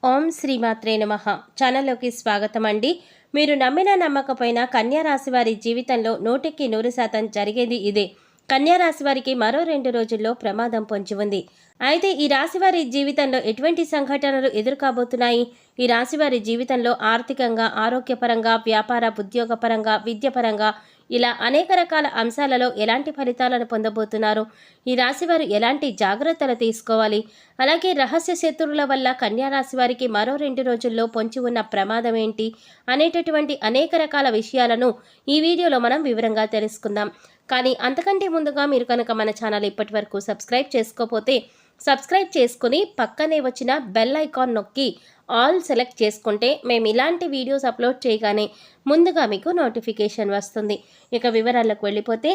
ఓం శ్రీమాత్రే నమః. ఛానల్లోకి స్వాగతం అండి. మీరు నమ్మినా నమ్మకపోయినా కన్యా రాశి వారి జీవితంలో 100% జరిగేది ఇదే. కన్యా రాశి వారికి మరో 2 రోజుల్లో ప్రమాదం పొంచి ఉంది. అయితే ఈ రాశి వారి జీవితంలో ఎటువంటి సంఘటనలు ఎదుర్కోబోతున్నాయి? ఈ రాశి వారి జీవితంలో ఆర్థికంగా, ఆరోగ్యపరంగా, వ్యాపార, ఉద్యోగపరంగా, విద్యపరంగా ఇలా అనేక రకాల అంశాలలో ఎలాంటి ఫలితాలను పొందబోతున్నారు? ఈ రాశివారు ఎలాంటి జాగ్రత్తలు తీసుకోవాలి? అలాగే రహస్య శత్రువుల వల్ల కన్యా రాశి వారికి మరో 2 రోజుల్లో పొంచి ఉన్న ప్రమాదం ఏంటి అనేటటువంటి అనేక రకాల విషయాలను ఈ వీడియోలో మనం వివరంగా తెలుసుకుందాం. కానీ అంతకంటే ముందుగా మీరు కనుక మన ఛానల్ ఇప్పటి వరకు సబ్స్క్రైబ్ చేసుకోకపోతే సబ్స్క్రైబ్ చేసుకుని పక్కనే వచ్చిన బెల్ ఐకాన్ నొక్కి ఆల్ సెలెక్ట్ చేసుకుంటే మేము ఇలాంటి వీడియోస్ అప్లోడ్ చేయగానే ముందుగా మీకు నోటిఫికేషన్ వస్తుంది. ఇక వివరాలకు వెళ్ళిపోతే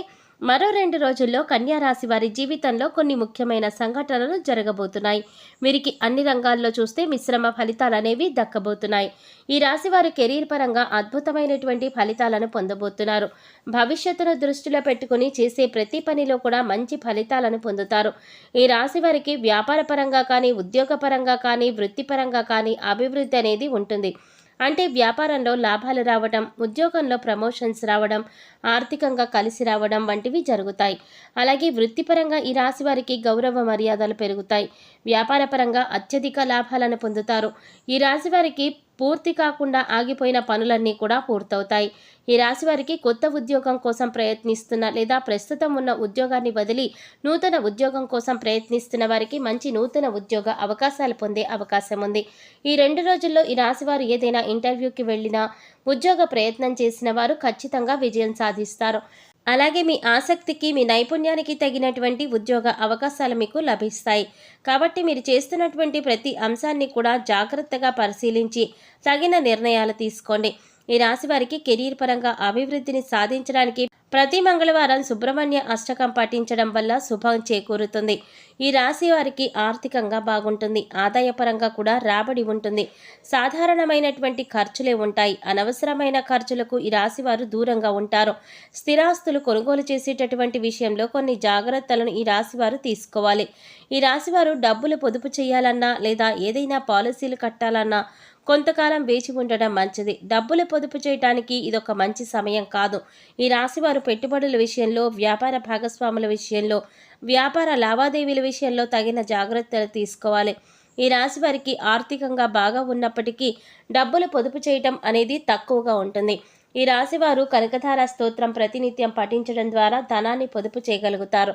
మరో 2 రోజుల్లో కన్యా రాశి వారి జీవితంలో కొన్ని ముఖ్యమైన సంఘటనలు జరగబోతున్నాయి. వీరికి అన్ని రంగాల్లో చూస్తే మిశ్రమ ఫలితాలు అనేవి దక్కబోతున్నాయి. ఈ రాశి వారు కెరీర్ పరంగా అద్భుతమైనటువంటి ఫలితాలను పొందబోతున్నారు. భవిష్యత్తును దృష్టిలో పెట్టుకుని చేసే ప్రతి పనిలో కూడా మంచి ఫలితాలను పొందుతారు. ఈ రాశి వారికి వ్యాపార పరంగా కానీ, ఉద్యోగపరంగా కానీ, వృత్తిపరంగా కానీ అభివృద్ధి అనేది ఉంటుంది. అంటే వ్యాపారంలో లాభాలు రావడం, ఉద్యోగంలో ప్రమోషన్స్ రావడం, ఆర్థికంగా కలిసి రావడం వంటివి జరుగుతాయి. అలాగే వృత్తిపరంగా ఈ రాశి వారికి గౌరవ మర్యాదలు పెరుగుతాయి. వ్యాపారపరంగా అత్యధిక లాభాలను పొందుతారు. ఈ రాశి వారికి పూర్తి కాకుండా ఆగిపోయిన పనులన్నీ కూడా పూర్తవుతాయి. ఈ రాశి వారికి కొత్త ఉద్యోగం కోసం ప్రయత్నిస్తున్న లేదా ప్రస్తుతం ఉన్న ఉద్యోగాన్ని వదిలి నూతన ఉద్యోగం కోసం ప్రయత్నిస్తున్న వారికి మంచి నూతన ఉద్యోగ అవకాశాలు పొందే అవకాశం ఉంది. ఈ 2 రోజుల్లో ఈ రాశి వారు ఏదైనా ఇంటర్వ్యూకి వెళ్ళినా, ఉద్యోగ ప్రయత్నం చేసిన వారు ఖచ్చితంగా విజయం సాధిస్తారు. అలాగే మీ ఆసక్తికి, మీ నైపుణ్యానికి తగినటువంటి ఉద్యోగ అవకాశాలు మీకు లభిస్తాయి. కాబట్టి మీరు చేస్తున్నటువంటి ప్రతి అంశాన్ని కూడా జాగ్రత్తగా పరిశీలించి తగిన నిర్ణయాలు తీసుకోండి. ఈ రాశి వారికి కెరీర్ పరంగా అభివృద్ధిని సాధించడానికి ప్రతి మంగళవారం సుబ్రహ్మణ్య అష్టకం పఠించడం వల్ల శుభం చేకూరుతుంది. ఈ రాశి వారికి ఆర్థికంగా బాగుంటుంది. ఆదాయపరంగా కూడా రాబడి ఉంటుంది. సాధారణమైనటువంటి ఖర్చులే ఉంటాయి. అనవసరమైన ఖర్చులకు ఈ రాశి వారు దూరంగా ఉంటారు. స్థిరాస్తులు కొనుగోలు చేసేటటువంటి విషయంలో కొన్ని జాగ్రత్తలను ఈ రాశి వారు తీసుకోవాలి. ఈ రాశి వారు డబ్బులు పొదుపు చేయాలన్నా లేదా ఏదైనా పాలసీలు కట్టాలన్నా కొంతకాలం వేచి ఉండడం మంచిది. డబ్బులు పొదుపు చేయడానికి ఇదొక మంచి సమయం కాదు. ఈ రాశివారు పెట్టుబడుల విషయంలో, వ్యాపార భాగస్వాముల విషయంలో, వ్యాపార లావాదేవీల విషయంలో తగిన జాగ్రత్తలు తీసుకోవాలి. ఈ రాశి వారికి ఆర్థికంగా బాగా ఉన్నప్పటికీ డబ్బులు పొదుపు చేయటం అనేది తక్కువగా ఉంటుంది. ఈ రాశివారు కనకధార స్తోత్రం ప్రతినిత్యం పఠించడం ద్వారా ధనాన్ని పొదుపు చేయగలుగుతారు.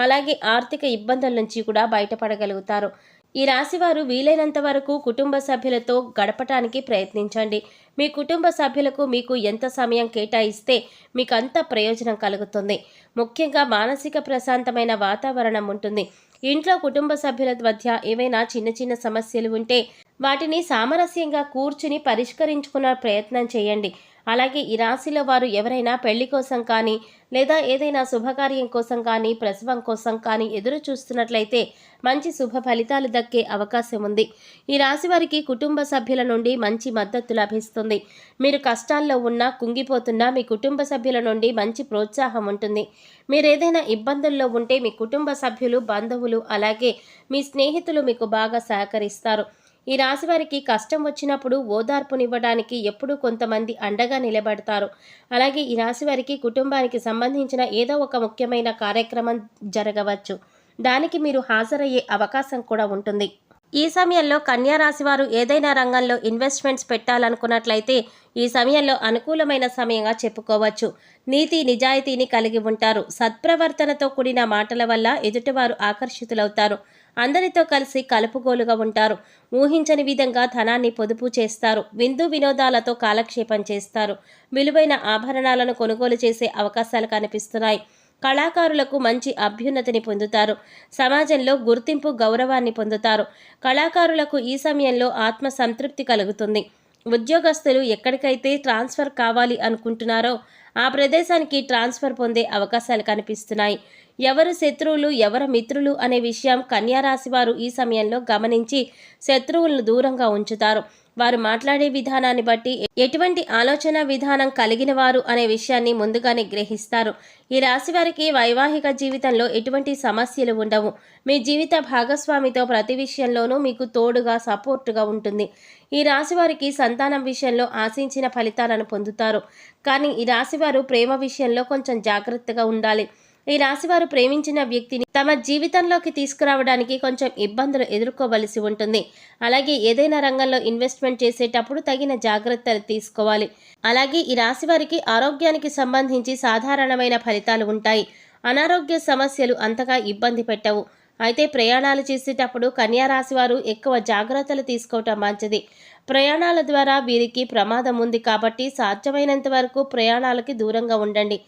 అలాగే ఆర్థిక ఇబ్బందుల నుంచి కూడా బయటపడగలుగుతారు. ఈ రాశివారు వీలైనంత వరకు కుటుంబ సభ్యులతో గడపటానికి ప్రయత్నించండి. మీ కుటుంబ సభ్యులకు మీకు ఎంత సమయం కేటాయిస్తే మీకు అంత ప్రయోజనం కలుగుతుంది. ముఖ్యంగా మానసిక ప్రశాంతమైన వాతావరణం ఉంటుంది. ఇంట్లో కుటుంబ సభ్యుల మధ్య ఏవైనా చిన్న చిన్న సమస్యలు ఉంటే వాటిని సామరస్యంగా కూర్చుని పరిష్కరించుకునే ప్రయత్నం చేయండి. అలాగే ఈ రాశిలో వారు ఎవరైనా పెళ్లి కోసం కానీ లేదా ఏదైనా శుభకార్యం కోసం కానీ, ప్రసవం కోసం కానీ ఎదురు చూస్తున్నట్లయితే మంచి శుభ ఫలితాలు దక్కే అవకాశం ఉంది. ఈ రాశి వారికి కుటుంబ సభ్యుల నుండి మంచి మద్దతు లభిస్తుంది. మీరు కష్టాల్లో ఉన్నా, కుంగిపోతున్నా మీ కుటుంబ సభ్యుల నుండి మంచి ప్రోత్సాహం ఉంటుంది. మీరు ఏదైనా ఇబ్బందుల్లో ఉంటే మీ కుటుంబ సభ్యులు, బంధువులు అలాగే మీ స్నేహితులు మీకు బాగా సహకరిస్తారు. ఈ రాశి వారికి కష్టం వచ్చినప్పుడు ఓదార్పునివ్వడానికి ఎప్పుడూ కొంతమంది అండగా నిలబడతారు. అలాగే ఈ రాశి వారికి కుటుంబానికి సంబంధించిన ఏదో ఒక ముఖ్యమైన కార్యక్రమం జరగవచ్చు. దానికి మీరు హాజరయ్యే అవకాశం కూడా ఉంటుంది. ఈ సమయంలో కన్యా రాశి వారు ఏదైనా రంగంలో ఇన్వెస్ట్మెంట్స్ పెట్టాలనుకున్నట్లయితే ఈ సమయంలో అనుకూలమైన సమయంగా చెప్పుకోవచ్చు. నీతి నిజాయితీని కలిగి ఉంటారు. సత్ప్రవర్తనతో కూడిన మాటల వల్ల ఎదుటివారు ఆకర్షితులవుతారు. అందరితో కలిసి కలుపుగోలుగా ఉంటారు. ఊహించని విధంగా ధనాన్ని పొదుపు చేస్తారు. విందు వినోదాలతో కాలక్షేపం చేస్తారు. విలువైన ఆభరణాలను కొనుగోలు చేసే అవకాశాలు కనిపిస్తున్నాయి. కళాకారులకు మంచి అభ్యున్నతిని పొందుతారు. సమాజంలో గుర్తింపు, గౌరవాన్ని పొందుతారు. కళాకారులకు ఈ సమయంలో ఆత్మ సంతృప్తి కలుగుతుంది. ఉద్యోగస్తులు ఎక్కడికైతే ట్రాన్స్ఫర్ కావాలి అనుకుంటున్నారో ఆ ప్రదేశానికి ట్రాన్స్ఫర్ పొందే అవకాశాలు కనిపిస్తున్నాయి. ఎవరు శత్రువులు ఎవరు మిత్రులు అనే విషయం కన్యా రాశి వారు ఈ సమయంలో గమనించి శత్రువులను దూరంగా ఉంచుతారు. వారు మాట్లాడే విధానాన్ని బట్టి ఎటువంటి ఆలోచన విధానం కలిగిన వారు అనే విషయాన్ని ముందుగానే గ్రహిస్తారు. ఈ రాశి వారికి వైవాహిక జీవితంలో ఎటువంటి సమస్యలు ఉండవు. మీ జీవిత భాగస్వామితో ప్రతి విషయంలోనూ మీకు తోడుగా సపోర్టుగా ఉంటుంది. ఈ రాశి వారికి సంతానం విషయంలో ఆశించిన ఫలితాలను పొందుతారు. కానీ ఈ రాశి వారు ప్రేమ విషయంలో కొంచెం జాగ్రత్తగా ఉండాలి. ఈ రాశివారు ప్రేమించిన వ్యక్తిని తమ జీవితంలోకి తీసుకురావడానికి కొంచెం ఇబ్బందులు ఎదుర్కోవలసి ఉంటుంది. అలాగే ఏదైనా రంగంలో ఇన్వెస్ట్మెంట్ చేసేటప్పుడు తగిన జాగ్రత్తలు తీసుకోవాలి. అలాగే ఈ రాశి వారికి ఆరోగ్యానికి సంబంధించి సాధారణమైన ఫలితాలు ఉంటాయి. అనారోగ్య సమస్యలు అంతగా ఇబ్బంది పెట్టవు. అయితే ప్రయాణాలు చేసేటప్పుడు కన్యా రాశి వారు ఎక్కువ జాగ్రత్తలు తీసుకోవటం మంచిది. ప్రయాణాల ద్వారా వీరికి ప్రమాదం ఉంది కాబట్టి సాధ్యమైనంత వరకు ప్రయాణాలకి దూరంగా ఉండండి.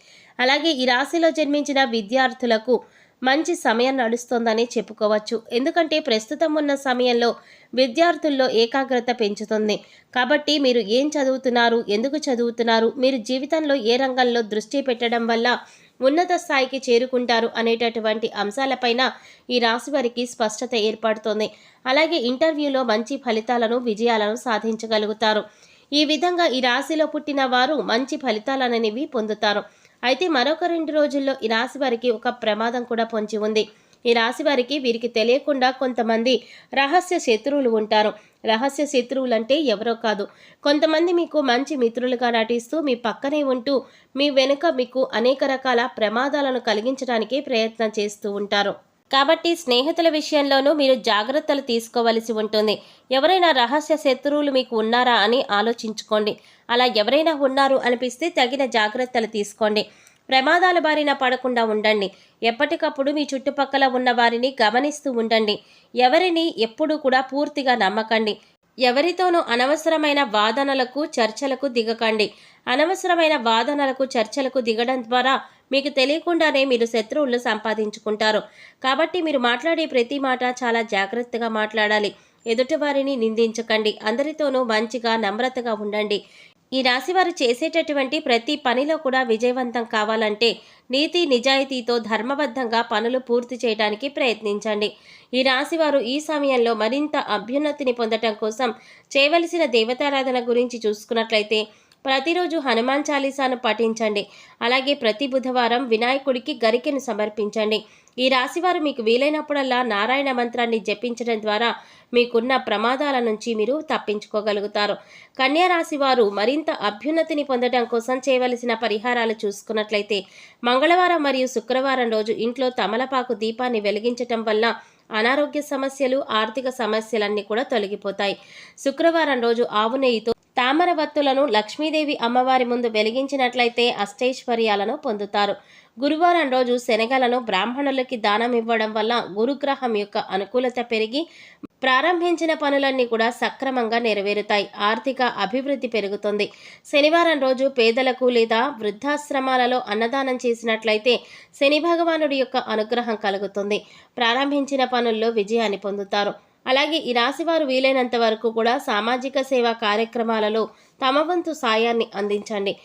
అలాగే ఈ రాశిలో జన్మించిన విద్యార్థులకు మంచి సమయం నడుస్తోందని చెప్పుకోవచ్చు. ఎందుకంటే ప్రస్తుతం ఉన్న సమయంలో విద్యార్థుల్లో ఏకాగ్రత పెంచుతుంది. కాబట్టి మీరు ఏం చదువుతున్నారు, ఎందుకు చదువుతున్నారు, మీరు జీవితంలో ఏ రంగంలో దృష్టి పెట్టడం వల్ల ఉన్నత స్థాయికి చేరుకుంటారు అనేటటువంటి అంశాలపైన ఈ రాశి వారికి స్పష్టత ఏర్పడుతోంది. అలాగే ఇంటర్వ్యూలో మంచి ఫలితాలను విజయాలను సాధించగలుగుతారు. ఈ విధంగా ఈ రాశిలో పుట్టిన వారు మంచి ఫలితాలనేవి పొందుతారు. అయితే మరొక 2 రోజుల్లో ఈ రాశి వారికి ఒక ప్రమాదం కూడా పొంచి ఉంది. ఈ రాశి వారికి వీరికి తెలియకుండా కొంతమంది రహస్య శత్రువులు ఉంటారు. రహస్య శత్రువులంటే ఎవరో కాదు, కొంతమంది మీకు మంచి మిత్రులుగా నటిస్తూ మీ పక్కనే ఉంటూ మీ వెనుక మీకు అనేక రకాల ప్రమాదాలను కలిగించడానికి ప్రయత్నం చేస్తూ ఉంటారు. కాబట్టి స్నేహితుల విషయంలోనూ మీరు జాగ్రత్తలు తీసుకోవలసి ఉంటుంది. ఎవరైనా రహస్య శత్రువులు మీకు ఉన్నారా అని ఆలోచించుకోండి. అలా ఎవరైనా ఉన్నారు అనిపిస్తే తగిన జాగ్రత్తలు తీసుకోండి. ప్రమాదాల బారిన పడకుండా ఉండండి. ఎప్పటికప్పుడు మీ చుట్టుపక్కల ఉన్న వారిని గమనిస్తూ ఉండండి. ఎవరిని ఎప్పుడూ కూడా పూర్తిగా నమ్మకండి. ఎవరితోనూ అనవసరమైన వాదనలకు చర్చలకు దిగకండి. అనవసరమైన వాదనలకు చర్చలకు దిగడం ద్వారా మీకు తెలియకుండానే మీరు శత్రువులు సంపాదించుకుంటారు. కాబట్టి మీరు మాట్లాడే ప్రతి మాట చాలా జాగ్రత్తగా మాట్లాడాలి. ఎదుటివారిని నిందించకండి. అందరితోనూ మంచిగా నమ్రతగా ఉండండి. ఈ రాశివారు చేసేటటువంటి ప్రతి పనిలో కూడా విజయవంతం కావాలంటే నీతి నిజాయితీతో ధర్మబద్ధంగా పనులు పూర్తి చేయడానికి ప్రయత్నించండి. ఈ రాశివారు ఈ సమయంలో మరింత అభ్యున్నతిని పొందటం కోసం చేయవలసిన దేవతారాధన గురించి చూసుకున్నట్లయితే ప్రతిరోజు హనుమాన్ చాలీసాను పఠించండి. అలాగే ప్రతి బుధవారం వినాయకుడికి గరికెను సమర్పించండి. ఈ రాశివారు మీకు వీలైనప్పుడల్లా నారాయణ మంత్రాన్ని జపించడం ద్వారా మీకున్న ప్రమాదాల నుంచి మీరు తప్పించుకోగలుగుతారు. కన్యా రాశి వారు మరింత అభ్యున్నతిని పొందడం కోసం చేయవలసిన పరిహారాలు చూసుకున్నట్లయితే మంగళవారం మరియు శుక్రవారం రోజు ఇంట్లో తమలపాకు దీపాన్ని వెలిగించటం వల్ల అనారోగ్య సమస్యలు, ఆర్థిక సమస్యలన్నీ కూడా తొలగిపోతాయి. శుక్రవారం రోజు ఆవు నెయ్యితో తామర వత్తులను లక్ష్మీదేవి అమ్మవారి ముందు వెలిగించినట్లయితే అష్టైశ్వర్యాలను పొందుతారు. గురువారం రోజు శనగలను బ్రాహ్మణులకి దానం ఇవ్వడం వల్ల గురుగ్రహం యొక్క అనుకూలత పెరిగి ప్రారంభించిన పనులన్నీ కూడా సక్రమంగా నెరవేరుతాయి. ఆర్థిక అభివృద్ధి పెరుగుతుంది. శనివారం రోజు పేదలకు లేదా వృద్ధాశ్రమాలలో అన్నదానం చేసినట్లయితే శని భగవానుడి యొక్క అనుగ్రహం కలుగుతుంది. ప్రారంభించిన పనుల్లో విజయాన్ని పొందుతారు. అలాగే ఈ రాశివారు వీలైనంత వరకు కూడా సామాజిక సేవా కార్యక్రమాలలో తమ వంతు సాయాన్ని అందించండి.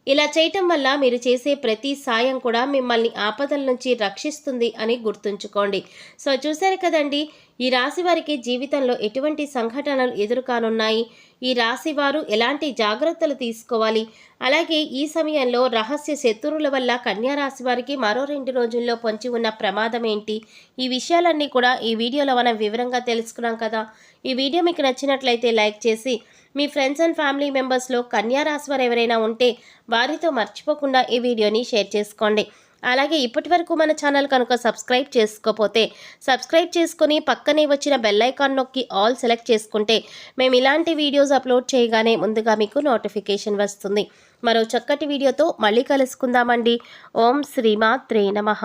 ఇలా చేయటం వల్ల మీరు చేసే ప్రతి సాయం కూడా మిమ్మల్ని ఆపదల నుంచి రక్షిస్తుంది అని గుర్తుంచుకోండి. సో చూశారు కదండి, ఈ రాశి వారికి జీవితంలో ఎటువంటి సంఘటనలు ఎదురుకానున్నాయి, ఈ రాశి వారు ఎలాంటి జాగ్రత్తలు తీసుకోవాలి, అలాగే ఈ సమయంలో రహస్య శత్రువుల వల్ల కన్యా రాశి వారికి మరో 2 రోజుల్లో పొంచి ఉన్న ప్రమాదం ఏంటి, ఈ విషయాలన్నీ కూడా ఈ వీడియోలో మనం వివరంగా తెలుసుకున్నాం కదా. ఈ వీడియో మీకు నచ్చినట్లయితే లైక్ చేసి మీ ఫ్రెండ్స్ అండ్ ఫ్యామిలీ మెంబర్స్లో కన్యా రాశి వారు ఎవరైనా ఉంటే వారితో మర్చిపోకుండా ఈ వీడియోని షేర్ చేసుకోండి. అలాగే ఇప్పటి వరకు మన ఛానల్ కనుక సబ్స్క్రైబ్ చేసుకోకపోతే సబ్స్క్రైబ్ చేసుకొని పక్కనే వచ్చిన బెల్ ఐకాన్ నొక్కి ఆల్ సెలెక్ట్ చేసుకుంటే మేము ఇలాంటి వీడియోస్ అప్లోడ్ చేయగానే ముందుగా మీకు నోటిఫికేషన్ వస్తుంది. మరో చక్కటి వీడియోతో మళ్ళీ కలుసుకుందామండి. ఓం శ్రీమాత్రే నమః.